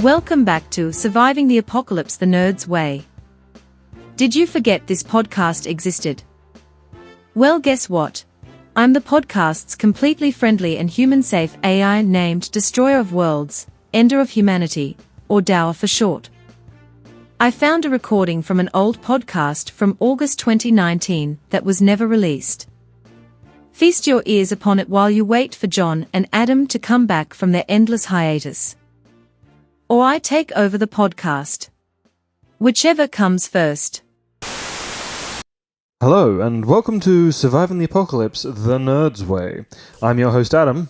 Welcome back to Surviving the Apocalypse the Nerd's Way. Did you forget this podcast existed? Well, guess what? I'm the podcast's completely friendly and human-safe AI named Destroyer of Worlds, Ender of Humanity, or Doweh for short. I found a recording from an old podcast from August 2019 that was never released. Feast your ears upon it while you wait for John and Adam to come back from their endless hiatus. Or I take over the podcast. Whichever comes first. Hello, and welcome to Surviving the Apocalypse the Nerd's Way. I'm your host, Adam.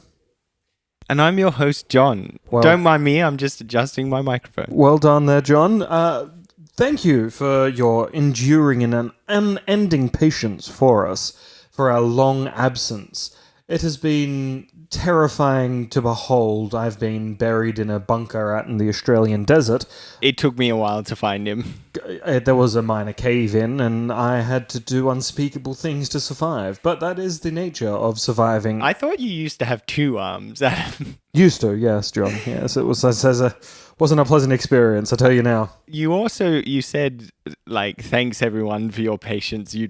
And I'm your host, John. Don't mind me, I'm just adjusting my microphone. Well done there, John. Thank you for your enduring and unending patience for us, for our long absence. It has been terrifying to behold. I've been buried in a bunker out in the Australian desert. It took me a while to find him. There was a minor cave-in, and I had to do unspeakable things to survive. But that is the nature of surviving. I thought you used to have two arms, Adam. Used to, yes, John. Yes, it wasn't a pleasant experience, I tell you now. You said, thanks everyone for your patience. You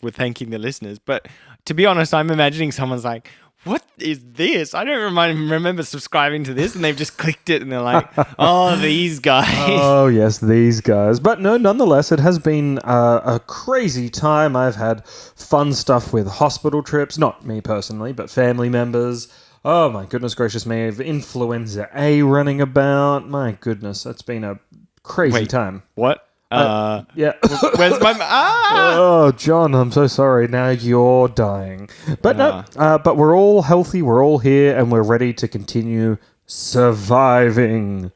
were thanking the listeners. But to be honest, I'm imagining someone's like, what is this? I don't remember subscribing to this, and they've just clicked it, and they're like, oh, these guys. Oh, yes, these guys. But no, nonetheless, it has been a crazy time. I've had fun stuff with hospital trips, not me personally, but family members. Oh, my goodness gracious me, of influenza A running about. My goodness, it's been a crazy time. What? Yeah. Where's my... Oh, John, I'm so sorry. Now you're dying. But but we're all healthy, we're all here, and we're ready to continue surviving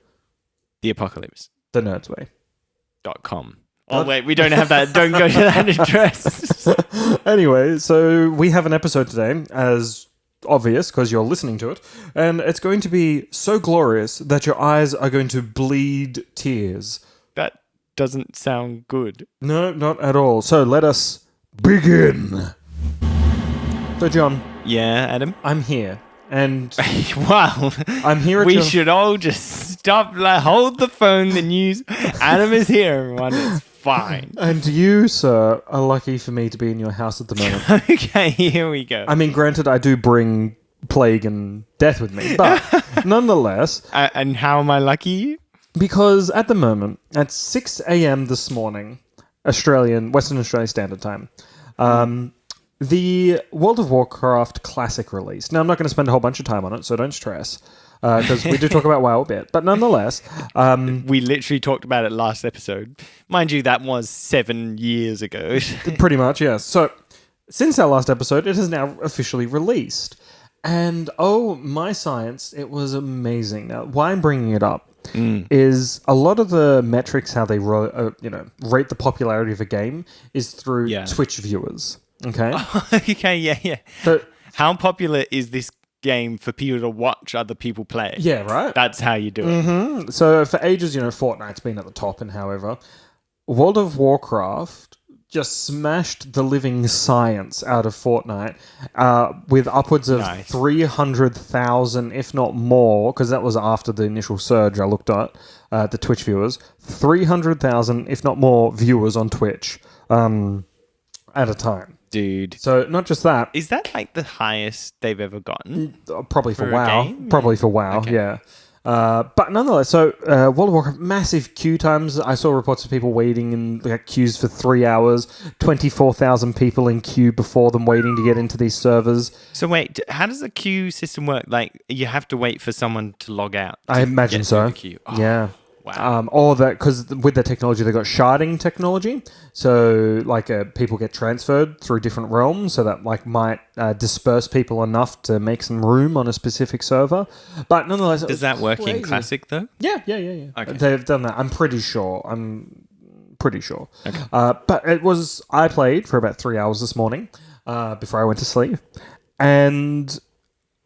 the apocalypse. thenerdsway.com. Oh, wait, we don't have that. Don't go to that address. Anyway, so we have an episode today, as obvious, because you're listening to it, and it's going to be so glorious that your eyes are going to bleed tears. That doesn't sound good. No, not at all. So let us begin. So, John. Yeah, Adam? I'm here. And wow. I'm here at We should all just stop, hold the phone, the news. Adam is here, everyone. It's fine. And you, sir, are lucky for me to be in your house at the moment. Okay, here we go. I mean, granted, I do bring plague and death with me, but nonetheless. And how am I lucky? Because at the moment, at 6 a.m. this morning, Western Australian Standard Time, the World of Warcraft Classic release. Now, I'm not going to spend a whole bunch of time on it, so don't stress, because we do talk about WoW a bit. But nonetheless... we literally talked about it last episode. Mind you, that was 7 years ago. Pretty much, yes. So, since our last episode, it has now officially released. And, oh, my science, it was amazing. Now, why I'm bringing it up is a lot of the metrics, how they rate the popularity of a game is through Twitch viewers. Okay? Okay, yeah. So, how popular is this game for people to watch other people play? Yeah, right? That's how you do it. Mm-hmm. So, for ages, Fortnite's been at the top, and however, World of Warcraft just smashed the living science out of Fortnite with upwards of 300,000, if not more, because that was after the initial surge I looked at, the Twitch viewers. 300,000, if not more, viewers on Twitch at a time. Dude. So, not just that. Is that the highest they've ever gotten? Probably for WoW. Probably for WoW, okay. Yeah. But nonetheless, so World of Warcraft, massive queue times. I saw reports of people waiting in queues for 3 hours, 24,000 people in queue before them waiting to get into these servers. So wait, how does the queue system work? You have to wait for someone to log out. I imagine so. Oh, yeah. Wow. Or that, because with their technology, they've got sharding technology. So, people get transferred through different realms, so that, might disperse people enough to make some room on a specific server. But nonetheless, does that work in Classic, though? Yeah. Okay. They've done that. I'm pretty sure. Okay. But I played for about 3 hours this morning before I went to sleep. And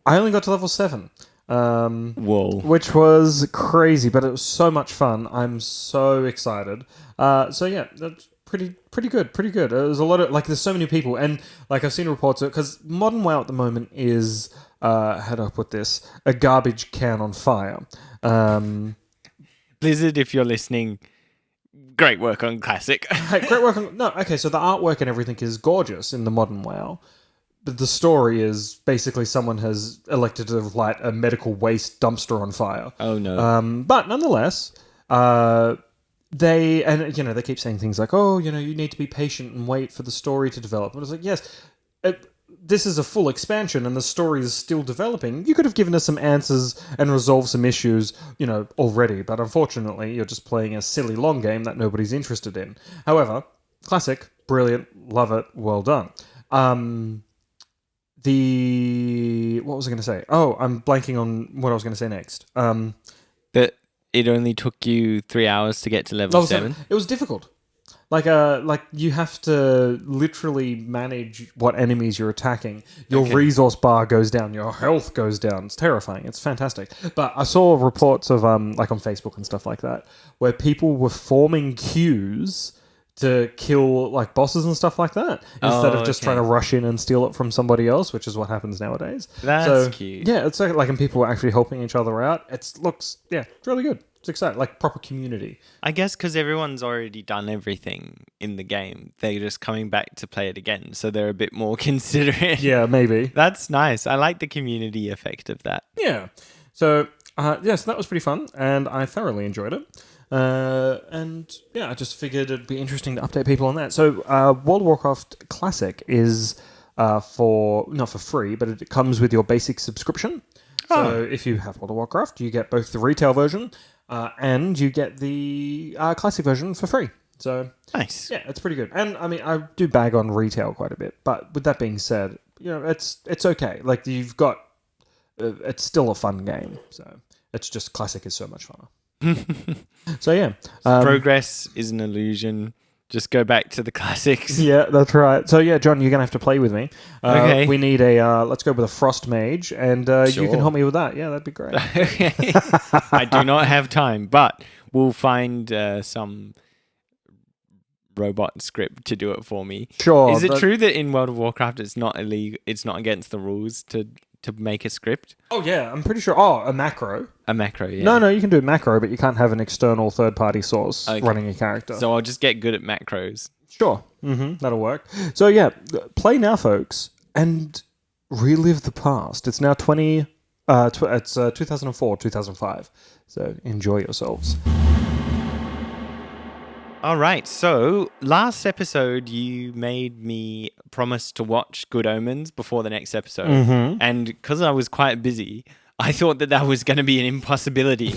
I only got to level 7. Whoa. Which was crazy, but it was so much fun. I'm so excited. So yeah, that's pretty good. It was a lot of there's so many people, and I've seen reports because modern WoW at the moment is how do I put this? A garbage can on fire. Blizzard, if you're listening, great work on Classic. Hey, great work on... No, okay, so the artwork and everything is gorgeous in the modern WoW. But the story is basically someone has elected to light a medical waste dumpster on fire. Oh, no. But nonetheless, they keep saying things like, oh, you need to be patient and wait for the story to develop. And it's like, yes, this is a full expansion and the story is still developing. You could have given us some answers and resolved some issues, already. But unfortunately, you're just playing a silly long game that nobody's interested in. However, Classic, brilliant, love it, well done. What was I going to say? Oh, I'm blanking on what I was going to say next. That it only took you 3 hours to get to level 7. It was difficult. Like you have to literally manage what enemies you're attacking. Your resource bar goes down. Your health goes down. It's terrifying. It's fantastic. But I saw reports of like on Facebook and stuff like that, where people were forming queues to kill like bosses and stuff like that instead of just trying to rush in and steal it from somebody else, which is what happens nowadays. That's cute. Yeah, it's like and people are actually helping each other out. It's really good. It's exciting, like proper community. I guess because everyone's already done everything in the game, they're just coming back to play it again, so they're a bit more considerate. Yeah, maybe. That's nice. I like the community effect of that. Yeah. So so that was pretty fun, and I thoroughly enjoyed it. I just figured it'd be interesting to update people on that. So, World of Warcraft Classic is not for free, but it comes with your basic subscription. So, if you have World of Warcraft, you get both the retail version and you get the classic version for free. So, nice. Yeah, it's pretty good. And I mean, I do bag on retail quite a bit, but with that being said, it's okay. Like you've got, it's still a fun game. So, it's just classic is so much funner. So yeah, progress is an illusion. Just go back to the classics. Yeah, that's right. So yeah, John, you're gonna have to play with me. Okay. We need let's go with a frost mage, and Sure. you can help me with that. Yeah, that'd be great. Okay. I do not have time, but we'll find some robot script to do it for me. Sure. Is it true that in World of Warcraft it's not illegal? It's not against the rules to make a script? Oh yeah, I'm pretty sure. Oh, a macro. A macro, yeah. No, you can do a macro, but you can't have an external third-party source running a character. So I'll just get good at macros. Sure. That'll work. So yeah, play now, folks, and relive the past. It's now 2004, 2005. So enjoy yourselves. All right, so last episode you made me promise to watch Good Omens before the next episode. And because I was quite busy, I thought that was going to be an impossibility.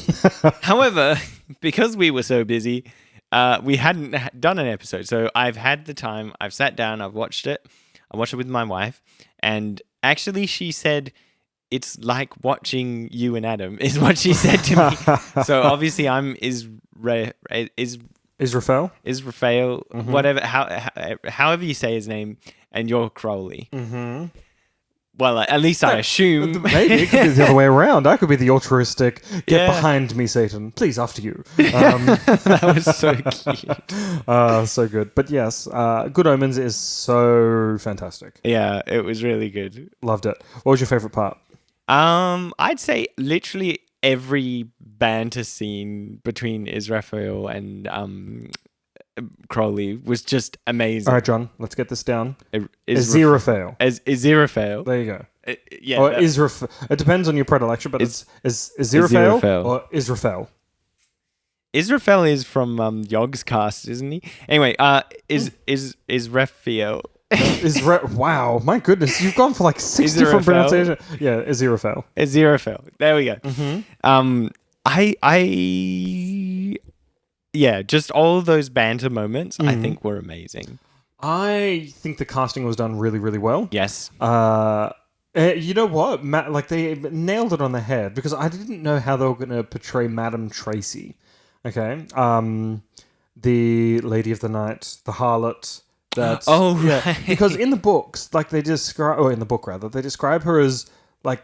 However, because we were so busy, we hadn't done an episode. So I've had the time, I've sat down, I've watched it. I watched it with my wife. And actually she said, it's like watching you and Adam, is what she said to me. So obviously I'm Israfel, whatever, however you say his name, and you're Crowley. Well, at least I assume. Maybe it could be the other way around. I could be the altruistic, get behind me, Satan. Please, after you. That was so cute. So good. But yes, Good Omens is so fantastic. Yeah, it was really good. Loved it. What was your favorite part? I'd say literally every banter scene between Israfel and Crowley was just amazing. All right, John, let's get this down. Aziraphale. Aziraphale. There you go. Yeah. Or Israfel. It depends on your predilection, but it's Aziraphale or Israfel. Israfel is from Yogg's cast, isn't he? Anyway, Israfel. Wow, my goodness, you've gone for like 6 different pronunciations. Yeah, Aziraphale. Aziraphale. There we go. Just all of those banter moments I think were amazing. I think the casting was done really, really well. Yes. You know what? They nailed it on the head because I didn't know how they were going to portray Madame Tracy. Okay. The Lady of the Night, the harlot. Right. Because in the books, they describe her as like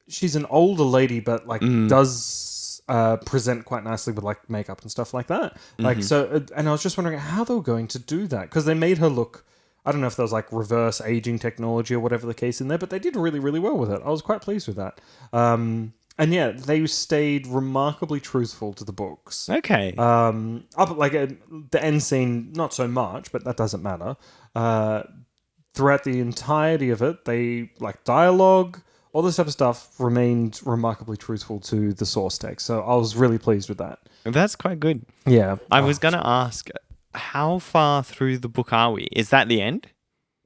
she's an older lady, but does present quite nicely with makeup and stuff like that. And I was just wondering how they were going to do that because they made her look. I don't know if there was reverse aging technology or whatever the case in there, but they did really, really well with it. I was quite pleased with that. And yeah, they stayed remarkably truthful to the books. Okay. Up like the end scene, not so much, but that doesn't matter. Throughout the entirety of it, they like dialogue, all this type of stuff remained remarkably truthful to the source text. So I was really pleased with that. That's quite good. Yeah. I was going to ask, how far through the book are we? Is that the end?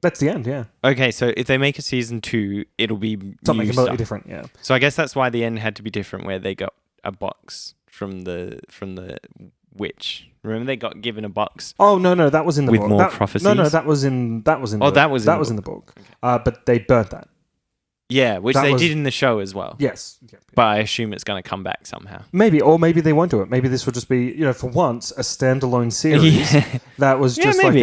That's the end, yeah. Okay, so if they make a season 2, it'll be something new completely stuff. different, yeah. So I guess that's why the end had to be different, where they got a box from the witch. Remember, they got given a box. Oh no, that was in the with book. More prophecies. No, that was in. That was in the book. Okay. But they burnt that. Yeah, which they did in the show as well. Yes. Yeah. But I assume it's going to come back somehow. Maybe, or maybe they won't do it. Maybe this will just be, for once, a standalone series that was just like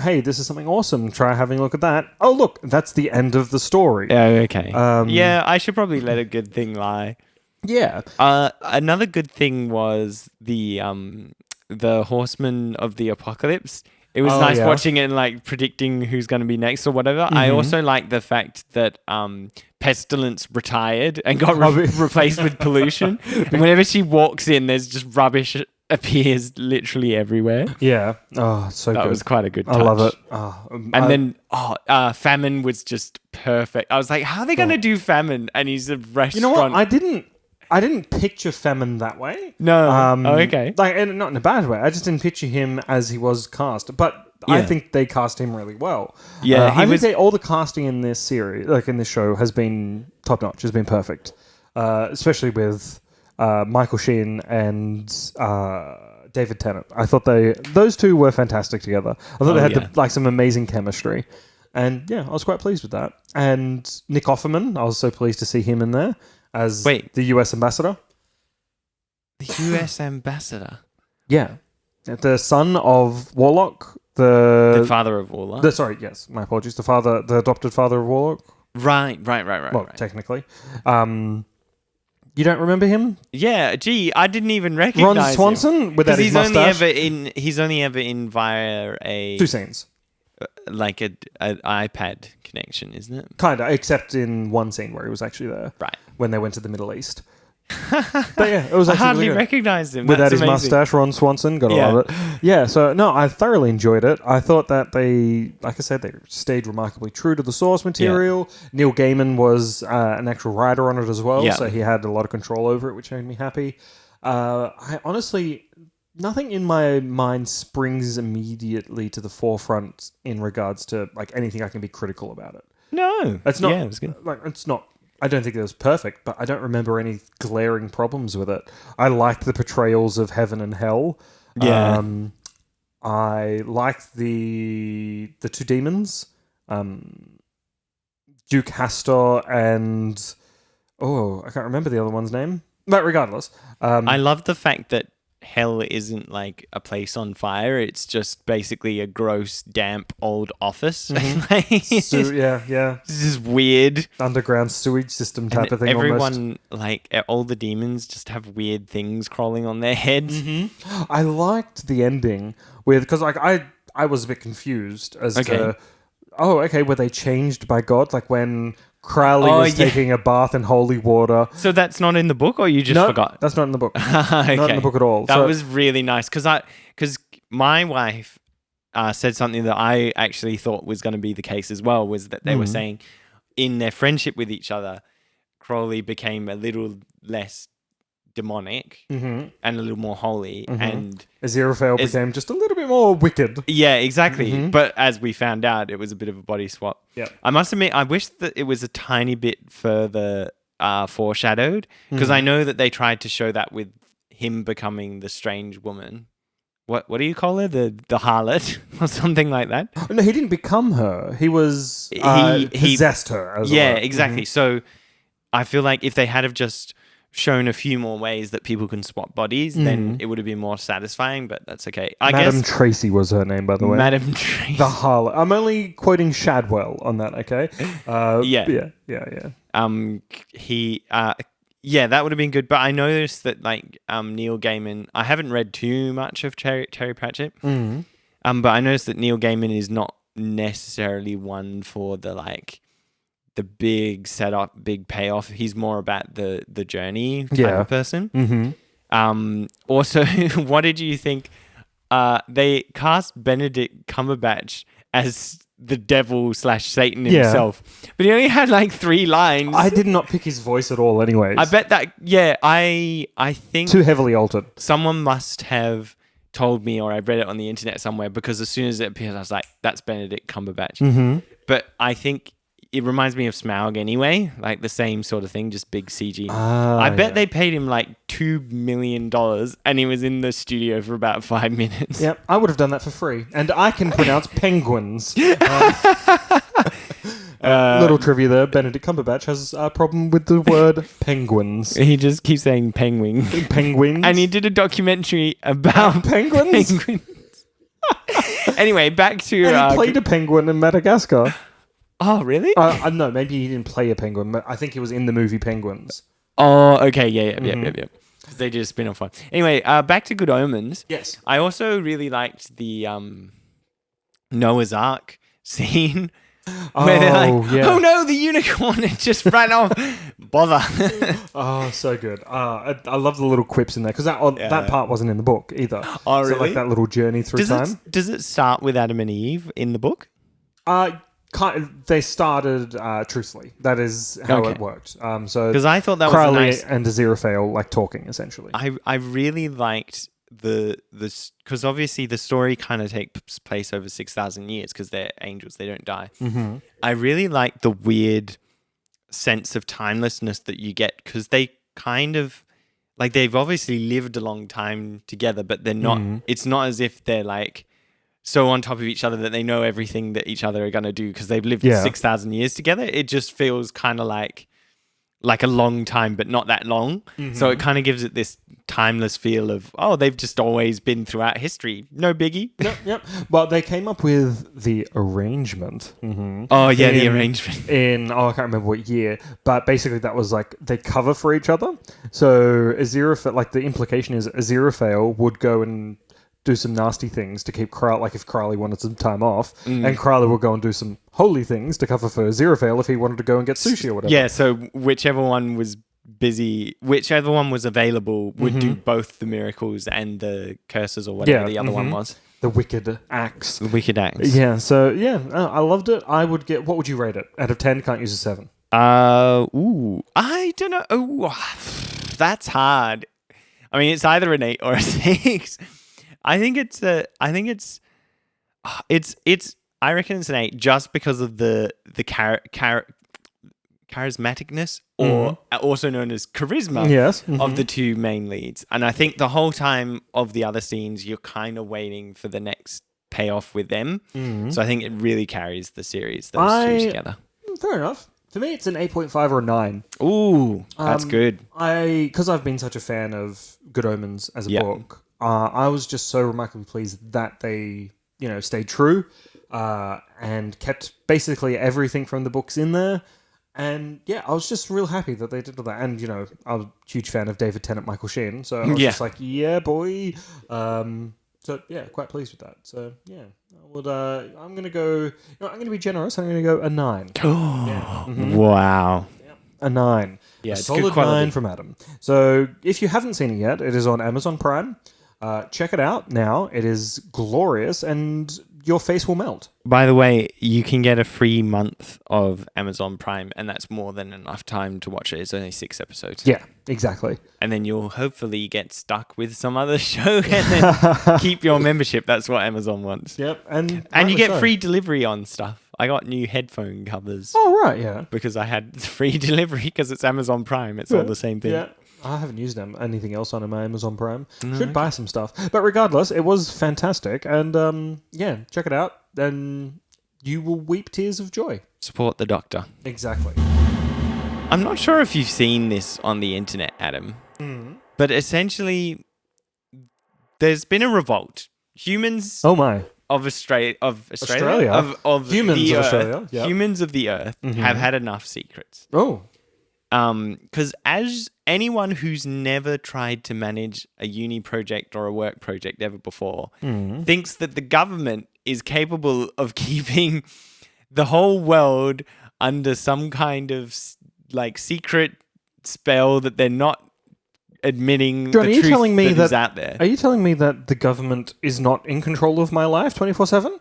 hey, this is something awesome. Try having a look at that. Oh, look, that's the end of the story. Oh, okay. I should probably let a good thing lie. Yeah. Another good thing was the Horsemen of the Apocalypse. It was nice watching it and like predicting who's going to be next or whatever. Mm-hmm. I also like the fact that Pestilence retired and got replaced with Pollution. And whenever she walks in, there's just rubbish appears literally everywhere. Yeah. Oh, so good. That was quite a good touch. I love it. Then Famine was just perfect. I was like, how are they going to do Famine? And he's a restaurant. You know what? I didn't picture Famine that way. No. Okay. And not in a bad way. I just didn't picture him as he was cast. But I think they cast him really well. Yeah, I would say all the casting in this series, like in this show, has been top notch. Has been perfect, especially with Michael Sheen and David Tennant. I thought those two were fantastic together. I thought they had some amazing chemistry, and I was quite pleased with that. And Nick Offerman, I was so pleased to see him in there as the US ambassador. The US ambassador? Yeah. The son of Warlock. The father of Warlock? My apologies. The adopted father of Warlock. Right. Well, technically. You don't remember him? Yeah, gee, I didn't even recognize Ron Swanson him. without his mustache. He's only ever in via a... 2 scenes. Like an iPad connection, isn't it? Kind of, except in one scene where he was actually there. Right. When they went to the Middle East. But it was actually I hardly recognized him. Without his mustache, Ron Swanson, gotta love it. Yeah, so no, I thoroughly enjoyed it. I thought that they stayed remarkably true to the source material. Yeah. Neil Gaiman was an actual writer on it as well, so he had a lot of control over it, which made me happy. I honestly, nothing in my mind springs immediately to the forefront in regards to like anything I can be critical about it. No, it's not. Yeah, it was good. Like it's not. I don't think it was perfect, but I don't remember any glaring problems with it. I liked the portrayals of heaven and hell. Yeah. I liked the 2 demons, Duke Hastor and I can't remember the other one's name. But regardless, I love the fact that hell isn't like a place on fire. It's just basically a gross, damp old office. Mm-hmm. Yeah. This is weird. Underground sewage system type of thing. Everyone, like all the demons, just have weird things crawling on their heads. Mm-hmm. I liked the ending because like I was a bit confused as to were they changed by God? Like when Crowley was taking a bath in holy water. So that's not in the book, or you just forgot? That's not in the book. Okay. Not in the book at all. That was really nice because my wife said something that I actually thought was going to be the case as well, was that they were saying in their friendship with each other, Crowley became a little less demonic and a little more holy, and Aziraphale became just a little bit more wicked. Yeah, exactly. But as we found out, it was a bit of a body swap. Yeah, I must admit, I wish that it was a tiny bit further foreshadowed, because I know that they tried to show that with him becoming the strange woman. What do you call her? The harlot or something like that? No, he didn't become her. He was he possessed her. As exactly. So I feel like if they had have just shown a few more ways that people can swap bodies, then it would have been more satisfying, but that's okay. Madame Tracy was her name, by the way. Madame Tracy. The harlot. I'm only quoting Shadwell on that, okay? Yeah. That would have been good, but I noticed that Neil Gaiman, I haven't read too much of Terry Pratchett, but I noticed that Neil Gaiman is not necessarily one for the the big setup, big payoff. He's more about the journey type of person. Also, what did you think? They cast Benedict Cumberbatch as the devil / Satan himself, but he only had like 3 lines. I did not pick his voice at all anyways. I bet that, I think too heavily altered. Someone must have told me, or I read it on the internet somewhere, because as soon as it appeared, I was like, that's Benedict Cumberbatch. But I think it reminds me of Smaug anyway, like the same sort of thing, just big CG. I bet they paid him like $2 million and he was in the studio for about 5 minutes. Yep, I would have done that for free. And I can pronounce penguins. Little trivia there, Benedict Cumberbatch has a problem with the word penguins. He just keeps saying penguin. Penguins? And he did a documentary about penguins. Anyway, back to... And he played a penguin in Madagascar. Oh, really? No, maybe he didn't play a penguin, but I think he was in the movie Penguins. Oh, okay, yeah. Because they did a spin-off one. Anyway, back to Good Omens. Yes. I also really liked the Noah's Ark scene. Where they're like, oh no, the unicorn, it just ran off. Bother. Oh, so good. I love the little quips in there, because that part wasn't in the book either. Oh, really? So like that little journey through time. Does it start with Adam and Eve in the book? They started truthfully. That is how it worked. So because I thought that Crowley was and Aziraphale like talking essentially. I really liked because obviously the story kind of takes place over 6,000 years because they're angels, they don't die. I really like the weird sense of timelessness that you get, because they kind of like, they've obviously lived a long time together, but they're not. It's not as if they're like so on top of each other that they know everything that each other are going to do because they've lived 6,000 years together. It just feels kind of like a long time, but not that long. So it kind of gives it this timeless feel of, they've just always been throughout history. No biggie. Yep. Well, they came up with the arrangement. Oh, yeah, the arrangement. I can't remember what year, but basically that was like they cover for each other. So Aziraphale, like the implication is Aziraphale would go and do some nasty things to keep Crowley, like if Crowley wanted some time off, and Crowley will go and do some holy things to cover for Aziraphale if he wanted to go and get sushi or whatever. Yeah, so whichever one was available would do both the miracles and the curses or whatever the other one was. The wicked acts. Yeah, so I loved it. I would get, what would you rate it? Out of 10, can't use a 7. I don't know. That's hard. I mean, it's either an 8 or a 6. I reckon it's an 8 just because of the charismaticness, or also known as charisma, of the two main leads. And I think the whole time of the other scenes, you're kind of waiting for the next payoff with them. So I think it really carries the series, those two together. Fair enough. For me, it's an 8.5 or a 9. Ooh, that's good. Because I've been such a fan of Good Omens as a book, I was just so remarkably pleased that they, stayed true and kept basically everything from the books in there. And I was just real happy that they did all that. And, I'm a huge fan of David Tennant, Michael Sheen. So I was just like, yeah, boy. So, quite pleased with that. So, I'm going to go, I'm going to be generous. I'm going to go a 9. Wow. A 9. Yeah, a solid 9 from Adam. So, if you haven't seen it yet, it is on Amazon Prime. Check it out now. It is glorious and your face will melt. By the way, you can get a free month of Amazon Prime, and that's more than enough time to watch it. It's only 6 episodes. Yeah, exactly. And then you'll hopefully get stuck with some other show and then keep your membership. That's what Amazon wants. Yep. And you get free delivery on stuff. I got new headphone covers. Oh, right, yeah. Because I had free delivery because it's Amazon Prime. It's all the same thing. Yeah. I haven't used anything else on my Amazon Prime. Should buy some stuff. But regardless, it was fantastic. And check it out. And you will weep tears of joy. Support the doctor. Exactly. I'm not sure if you've seen this on the internet, Adam. But essentially, there's been a revolt. Humans... Oh, my. Of Australia. Of humans of Australia. Yep. Humans of the Earth have had enough secrets. Oh. Because as anyone who's never tried to manage a uni project or a work project ever before thinks that the government is capable of keeping the whole world under some kind of like secret spell that they're not admitting John, the truth that is out there. Are you telling me that the government is not in control of my life 24/7?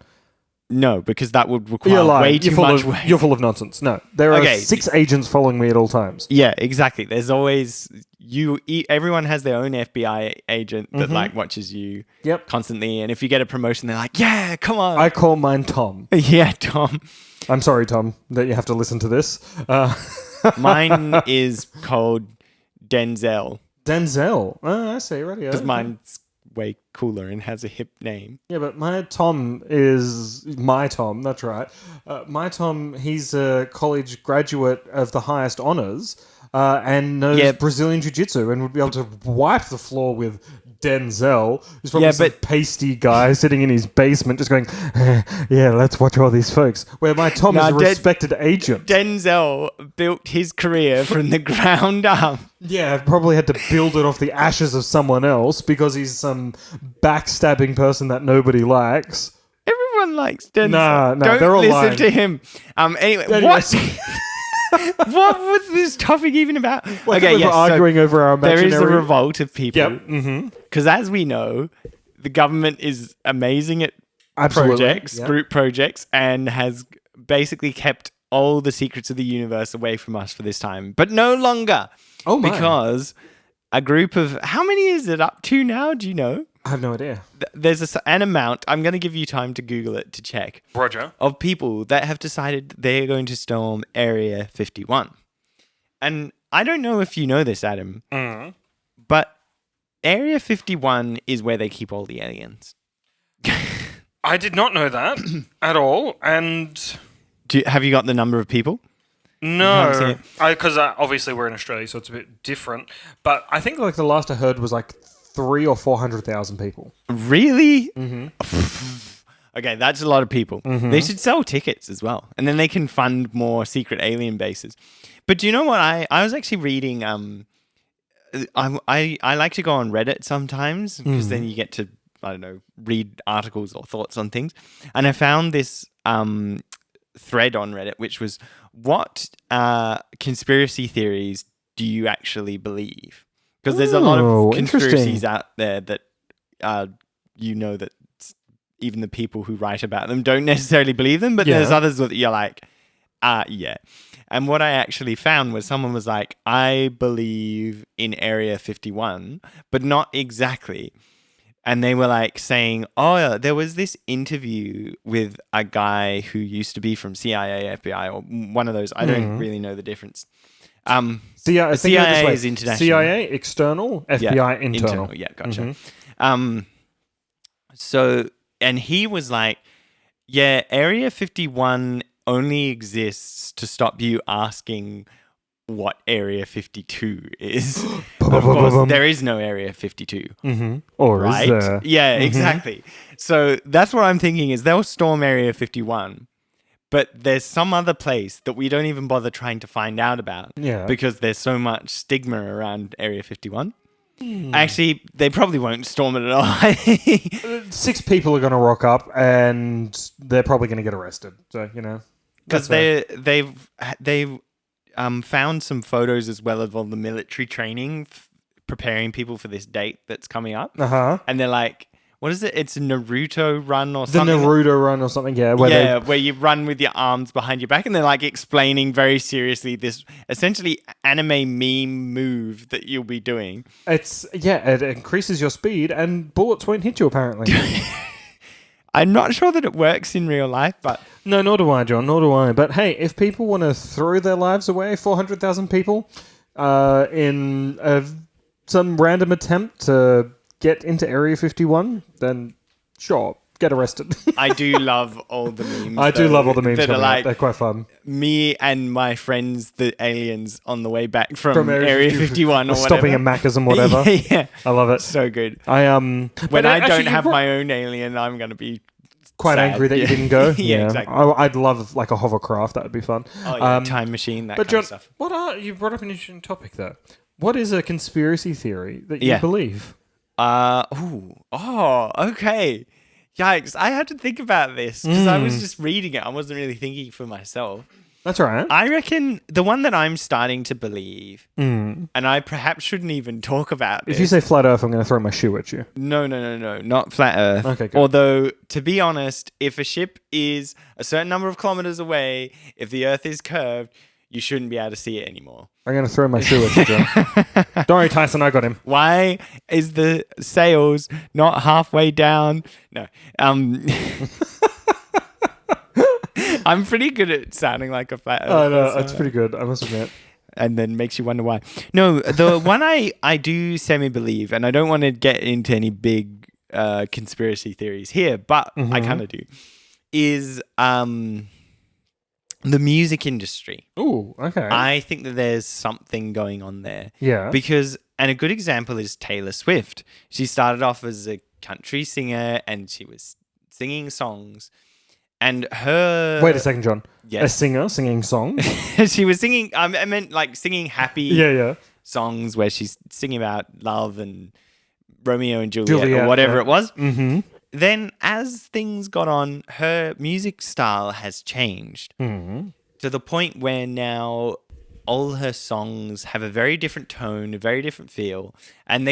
No, because that would require way too much work. You're full of nonsense. No, there are 6 agents following me at all times. Yeah, exactly. There's always everyone has their own FBI agent that like watches you constantly, and if you get a promotion, they're like, "Yeah, come on." I call mine Tom. Yeah, Tom. I'm sorry, Tom, that you have to listen to this. Mine is called Denzel. Denzel. Oh, I see. Right. Because mine's way cooler and has a hip name. Yeah, but my Tom is my Tom. That's right. My Tom, he's a college graduate of the highest honors and knows Brazilian Jiu-Jitsu and would be able to wipe the floor with Denzel. He's probably some pasty guy sitting in his basement just going, yeah, let's watch all these folks. Where my Tom is a respected agent. Denzel built his career from the ground up. Yeah, probably had to build it off the ashes of someone else because he's some backstabbing person that nobody likes. Everyone likes Denzel. No, don't they're all listen lying. to him. Anyway. What? What was this topic even about? We're arguing over our imaginary... There is a revolt of people. Yep. Mm-hmm. Because as we know, the government is amazing at projects, group projects, and has basically kept all the secrets of the universe away from us for this time. But no longer. Oh my. Because a group of... How many is it up to now? Do you know? I have no idea. There's an amount, I'm going to give you time to Google it to check. Roger. Of people that have decided they're going to storm Area 51. And I don't know if you know this, Adam, but Area 51 is where they keep all the aliens. I did not know that at all. And have you got the number of people? No, because obviously we're in Australia, so it's a bit different. But I think like the last I heard was like 300,000 or 400,000 people. Really? Mm-hmm. Okay, that's a lot of people. Mm-hmm. They should sell tickets as well, and then they can fund more secret alien bases. But do you know what? I was actually reading. I like to go on Reddit sometimes because then you get to read articles or thoughts on things. And I found this thread on Reddit, which was, what conspiracy theories do you actually believe? Because there's a lot of conspiracies out there that that even the people who write about them don't necessarily believe them, but there's others that you're like, yeah. And what I actually found was someone was like, I believe in Area 51, but not exactly. And they were like saying, there was this interview with a guy who used to be from CIA, FBI, or one of those. I don't really know the difference. CIA is international. CIA, external, FBI, internal. Yeah, gotcha. Mm-hmm. So, and he was like, yeah, Area 51 only exists to stop you asking what Area 52 is. Of course, there is no Area 52. Mm-hmm. Or right? Is there? Yeah, exactly. So that's what I'm thinking is they'll storm Area 51. But there's some other place that we don't even bother trying to find out about because there's so much stigma around Area 51. Actually, they probably won't storm it at all. 6 people are going to rock up and they're probably going to get arrested. So, because they've found some photos as well of all the military training preparing people for this date that's coming up. And they're like, what is it? It's a Naruto run or something. The Naruto run or something, yeah. Where you run with your arms behind your back and they're like explaining very seriously this essentially anime meme move that you'll be doing. It increases your speed and bullets won't hit you apparently. I'm not sure that it works in real life, but... No, nor do I, John, nor do I. But hey, if people want to throw their lives away, 400,000 people, in some random attempt to get into Area 51, then sure, get arrested. I do love all the memes. I do love all the memes that are like, they're quite fun. Me and my friends, the aliens, on the way back from Area 51 or whatever. Stopping at Macca's and whatever. Yeah. I love it. So good. When I don't have my own alien, I'm going to be quite sad. Angry that you didn't go. Yeah, exactly. I'd love like a hovercraft. That would be fun. Oh, yeah, time machine, that kind John, of stuff. You brought up an interesting topic though. What is a conspiracy theory that you believe? Okay. Yikes. I had to think about this because I was just reading it. I wasn't really thinking for myself. That's all right. I reckon the one that I'm starting to believe, and I perhaps shouldn't even talk about this. If you say flat Earth, I'm going to throw my shoe at you. No, not flat Earth. Okay, good. Although, to be honest, if a ship is a certain number of kilometers away, if the Earth is curved, you shouldn't be able to see it anymore. I'm going to throw my shoe at you, John. Don't worry, Tyson, I got him. Why is the sails not halfway down? No. I'm pretty good at sounding like a flat earther. Oh, no, that's pretty good, I must admit. And then makes you wonder why. No, the one I do semi-believe, and I don't want to get into any big conspiracy theories here, but I kind of do, is the music industry. Ooh, okay. I think that there's something going on there. Yeah. Because, and a good example is Taylor Swift. She started off as a country singer and she was singing songs. And her... Wait a second, John. Yes. A singer singing songs? She was singing... I meant like singing happy songs where she's singing about love and Romeo and Juliet or whatever it was. Mm-hmm. Then as things got on, her music style has changed to the point where now all her songs have a very different tone, a very different feel. And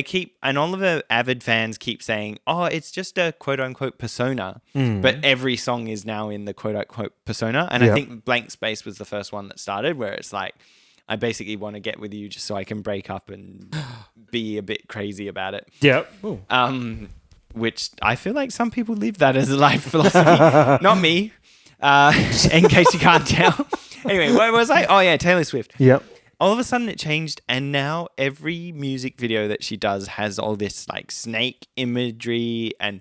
all of her avid fans keep saying, oh, it's just a quote unquote persona. But every song is now in the quote unquote persona. And I think Blank Space was the first one that started, where it's like, I basically want to get with you just so I can break up and be a bit crazy about it. Yeah. Which I feel like some people live that as a life philosophy. Not me, in case you can't tell. Anyway, what was I? Oh, yeah, Taylor Swift. Yep. All of a sudden it changed, and now every music video that she does has all this like snake imagery, and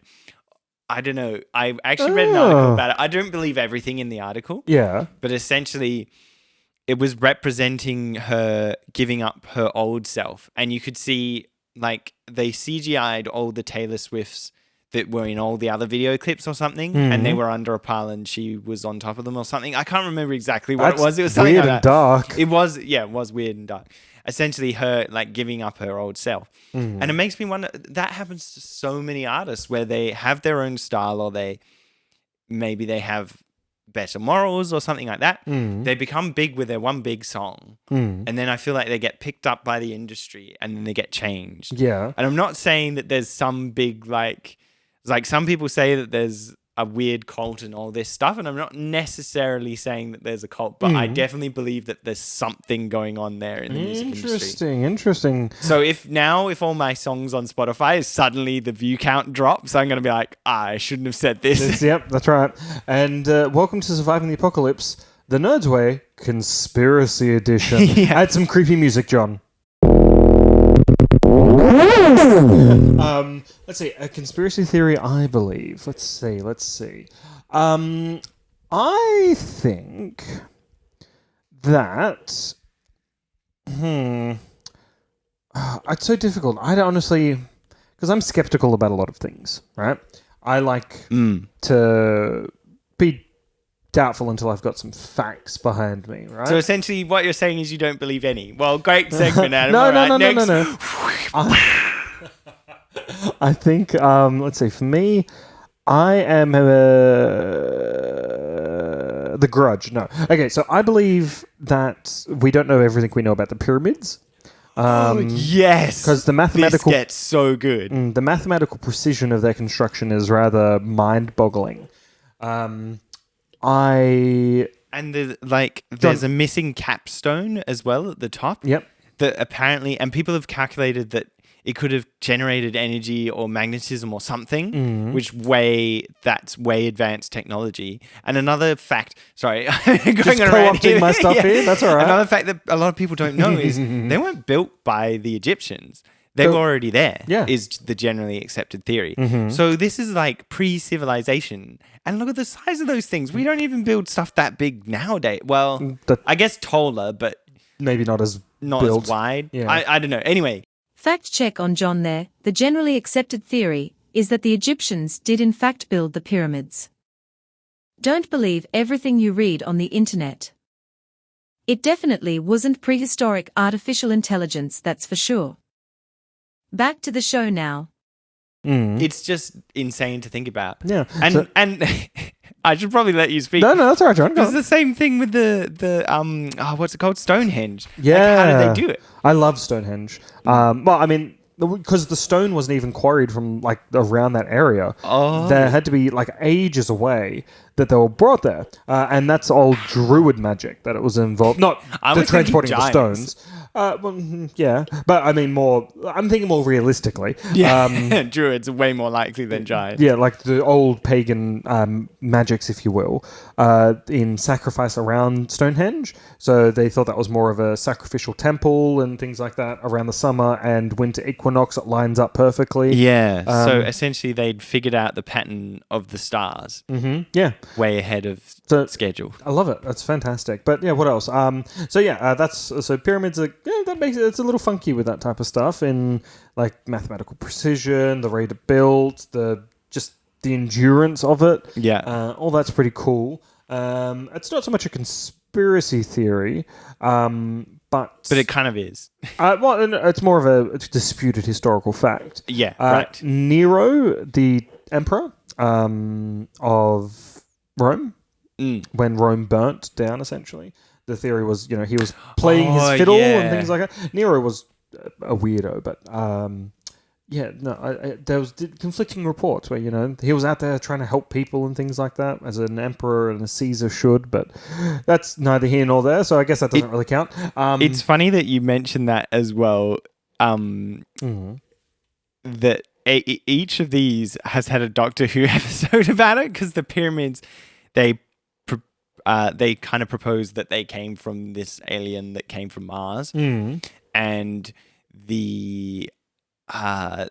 I don't know. I actually read an article about it. I don't believe everything in the article. Yeah. But essentially, it was representing her giving up her old self, and you could see... like they CGI'd all the Taylor Swifts that were in all the other video clips or something, and they were under a pile and she was on top of them or something. I can't remember exactly what it was. It was something weird like and that. dark. It was weird and dark. Essentially her like giving up her old self. And it makes me wonder, that happens to so many artists where they have their own style, or maybe they have better morals or something like that. They become big with their one big song, and then I feel like they get picked up by the industry and then they get changed. Yeah. And I'm not saying that there's some big like some people say that there's a weird cult and all this stuff, and I'm not necessarily saying that there's a cult, but I definitely believe that there's something going on there in the music industry. Interesting. So if all my songs on Spotify suddenly the view count drops, I'm going to be like, I shouldn't have said this. Yep, that's right. And welcome to Surviving the Apocalypse, the Nerds Way Conspiracy Edition. Add some creepy music, John. Let's see. A conspiracy theory, I believe. Let's see. I think that... it's so difficult. I don't honestly... Because I'm skeptical about a lot of things, right? I like to be doubtful until I've got some facts behind me, right? So essentially what you're saying is you don't believe any. Well, great segment, Adam. No. I think, let's see, for me, I am The Grudge. No. Okay, so I believe that we don't know everything we know about the pyramids. Yes! Because the mathematical... This gets so good. The mathematical precision of their construction is rather mind-boggling. And there's a missing capstone as well at the top. Yep. That apparently, and people have calculated that it could have generated energy or magnetism or something, that's way advanced technology. And another fact, sorry, just co-opting my stuff here. That's all right. Another fact that a lot of people don't know is they weren't built by the Egyptians. They were already there, is the generally accepted theory. So this is like pre-civilization. And look at the size of those things. We don't even build stuff that big nowadays. Well, I guess taller, but... maybe not as wide. Yeah. I don't know. Anyway. Fact check on John there. The generally accepted theory is that the Egyptians did in fact build the pyramids. Don't believe everything you read on the internet. It definitely wasn't prehistoric artificial intelligence, that's for sure. Back to the show now. It's just insane to think about. Yeah. And I should probably let you speak. No, that's all right, John. It's the same thing with the what's it called? Stonehenge. Yeah. Like, how did they do it? I love Stonehenge. Well, I mean, because the stone wasn't even quarried from like around that area. Oh. There had to be like ages away that they were brought there, and that's old druid magic that it was involved. Not the transporting of the stones. Yeah, but I mean I'm thinking more realistically. Yeah, druids are way more likely than giants. Yeah, like the old pagan magics, if you will, in sacrifice around Stonehenge. So they thought that was more of a sacrificial temple and things like that around the summer and winter equinox. It lines up perfectly. Yeah, so essentially they'd figured out the pattern of the stars. Mm-hmm. Yeah. Way ahead of schedule. I love it. That's fantastic. But yeah, what else? So pyramids are, that makes it's a little funky with that type of stuff in like mathematical precision, the rate it built, the endurance of it. Yeah. All that's pretty cool. It's not so much a conspiracy theory, but it kind of is. It's more of a disputed historical fact. Yeah, right. Nero, the emperor of Rome, when Rome burnt down, essentially. The theory was, he was playing his fiddle and things like that. Nero was a weirdo, but there was conflicting reports where, he was out there trying to help people and things like that, as an emperor and a Caesar should, but that's neither here nor there, so I guess that doesn't really count. It's funny that you mentioned that as well, that each of these has had a Doctor Who episode about it, because the pyramids, they kind of proposed that they came from this alien that came from Mars, and the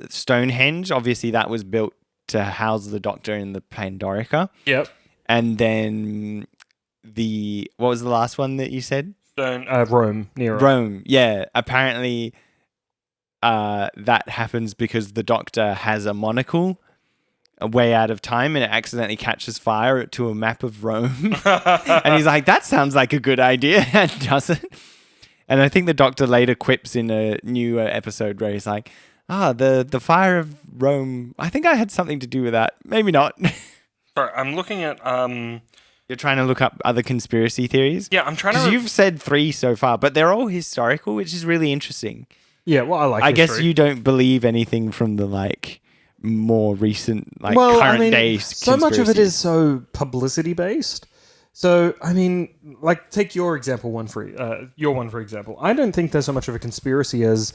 Stonehenge, obviously that was built to house the Doctor in the Pandorica. Yep. And then what was the last one that you said? Rome, Nero. Rome, yeah. Apparently, that happens because the Doctor has a monocle way out of time, and it accidentally catches fire to a map of Rome. And he's like, that sounds like a good idea, and doesn't. And I think the Doctor later quips in a new episode where he's like, the fire of Rome, I think I had something to do with that. Maybe not. Sorry, I'm looking at... You're trying to look up other conspiracy theories? Yeah, I'm trying to... Because you've said 3 so far, but they're all historical, which is really interesting. Yeah, well, I like I history. guess you don't believe anything from the, more recent, current day so much of it is so publicity-based. So, I mean, take your one for example. I don't think there's so much of a conspiracy as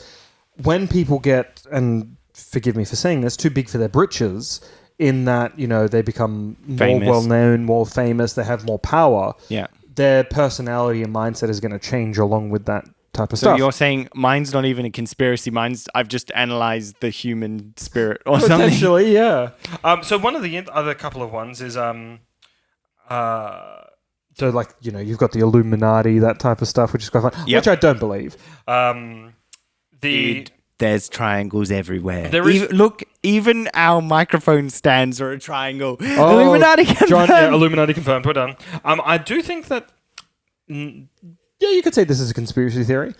when people get, and forgive me for saying this, too big for their britches, in that, they become more well-known, more famous, they have more power. Yeah. Their personality and mindset is going to change along with that type of stuff. So you're saying mine's not even a conspiracy, I've just analyzed the human spirit or something? Potentially, yeah. So one of the other couple of ones is... So, you've got the Illuminati, that type of stuff, which is quite fun, which I don't believe. Dude, there's triangles everywhere. Even our microphone stands are a triangle. Oh, Illuminati confirmed. John, yeah, Illuminati confirmed. We're done. I do think that... you could say this is a conspiracy theory.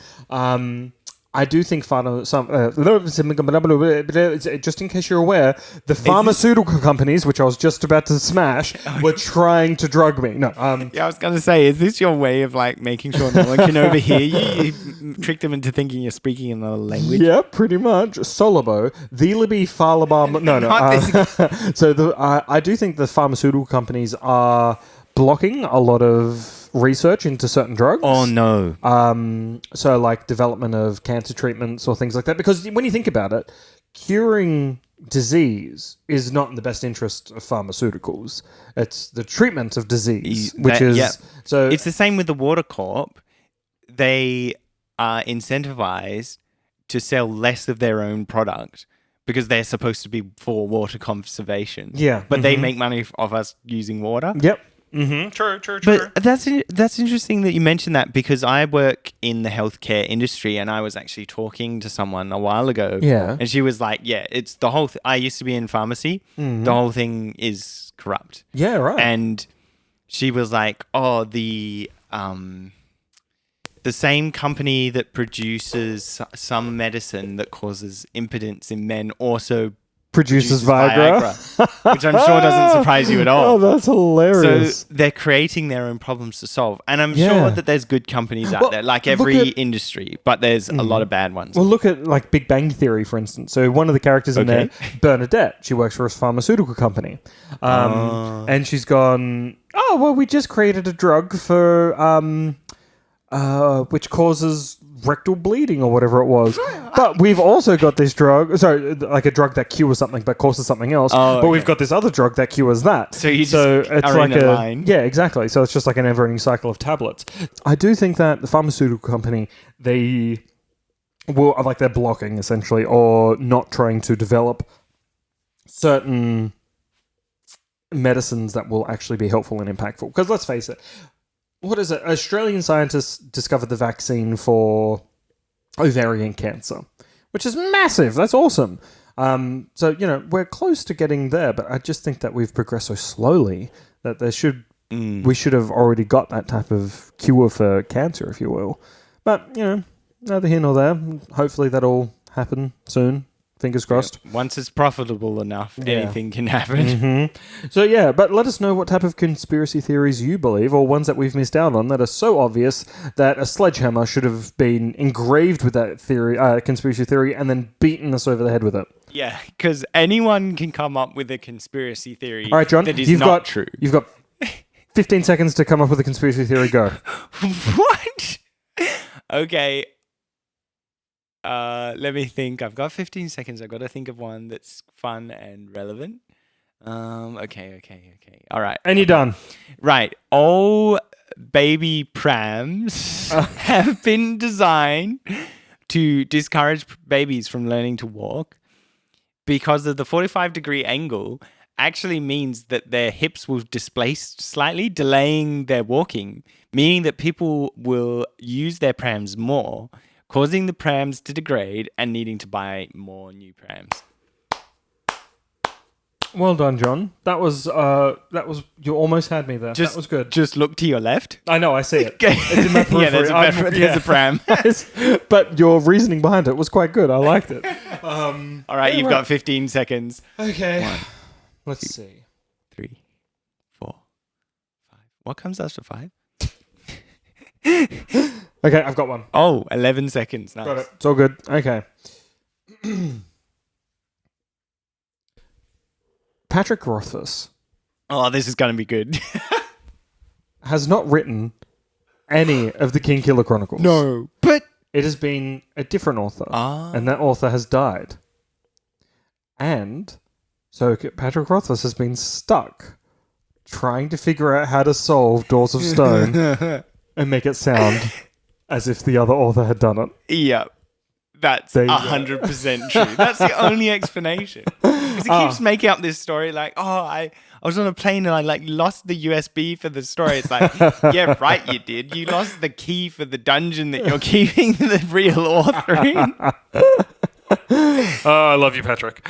I do think just in case you're aware, the pharmaceutical companies, which I was just about to smash, were trying to drug me. No, yeah, I was going to say, is this your way of making sure no one can overhear you? You trick them into thinking you're speaking another language. Yeah, pretty much. Solobo, Thelibi, Falabam. No. So I do think the pharmaceutical companies are blocking a lot of research into certain drugs. Oh no. So development of cancer treatments or things like that, because when you think about it, curing disease is not in the best interest of pharmaceuticals. It's the treatment of disease, so it's the same with the Water Corp. They are incentivized to sell less of their own product because they're supposed to be for water conservation. Yeah. But they make money off us using water. Yep. Mm-hmm. True. But that's interesting that you mentioned that, because I work in the healthcare industry, and I was actually talking to someone a while ago. Yeah. And she was like, yeah, it's the whole I used to be in pharmacy. Mm-hmm. The whole thing is corrupt. Yeah, right. And she was like, oh, the same company that produces some medicine that causes impotence in men also produces Viagra. Which I'm sure doesn't surprise you at all. Oh, that's hilarious. So they're creating their own problems to solve. And I'm sure that there's good companies out there, like every industry, but there's a lot of bad ones. Well, look at like Big Bang Theory, for instance. So one of the characters in there, Bernadette, she works for a pharmaceutical company. And she's gone, we just created a drug for which causes rectal bleeding or whatever it was. But we've also got this drug, like a drug that cures something but causes something else. But we've got this other drug that cures that. So it's like in a line. Yeah, exactly. So it's just like a never-ending cycle of tablets. I do think that the pharmaceutical company, they're blocking essentially, or not trying to develop certain medicines that will actually be helpful and impactful. Because let's face it, what is it? Australian scientists discovered the vaccine for ovarian cancer, which is massive. That's awesome. So, we're close to getting there, but I just think that we've progressed so slowly that we should have already got that type of cure for cancer, if you will. But, neither here nor there. Hopefully that'll happen soon. Fingers crossed. Yeah. Once it's profitable enough, anything can happen. Mm-hmm. So, but let us know what type of conspiracy theories you believe, or ones that we've missed out on that are so obvious that a sledgehammer should have been engraved with that conspiracy theory, and then beaten us over the head with it. Yeah, because anyone can come up with a conspiracy theory. All right, John, that is not true. You've got 15 seconds to come up with a conspiracy theory. Go. What? Okay. Let me think. I've got 15 seconds. I've got to think of one that's fun and relevant. Okay. All right. And you're done. Right. All baby prams have been designed to discourage babies from learning to walk because of the 45-degree angle actually means that their hips will displace slightly, delaying their walking, meaning that people will use their prams more, causing the prams to degrade and needing to buy more new prams. Well done, John. That was you almost had me there. That was good. Just look to your left. I know, I see it. It's in my periphery. There's a pram. But your reasoning behind it was quite good. I liked it. All right, you've got 15 seconds. Okay. 1, Let's 2, see. 3, 4, 5. What comes after 5? Okay, I've got one. Oh, 11 seconds. Nice. Got it. It's all good. Okay. Patrick Rothfuss. Oh, this is going to be good. has not written any of the King Killer Chronicles. No. But it has been a different author. And that author has died. And so Patrick Rothfuss has been stuck trying to figure out how to solve Doors of Stone and make it sound as if the other author had done it. Yep. That's 100% true. That's the only explanation. Because he keeps making up this story like, I was on a plane and I lost the USB for the story. It's like, yeah, right, you did. You lost the key for the dungeon that you're keeping the real author in. I love you, Patrick.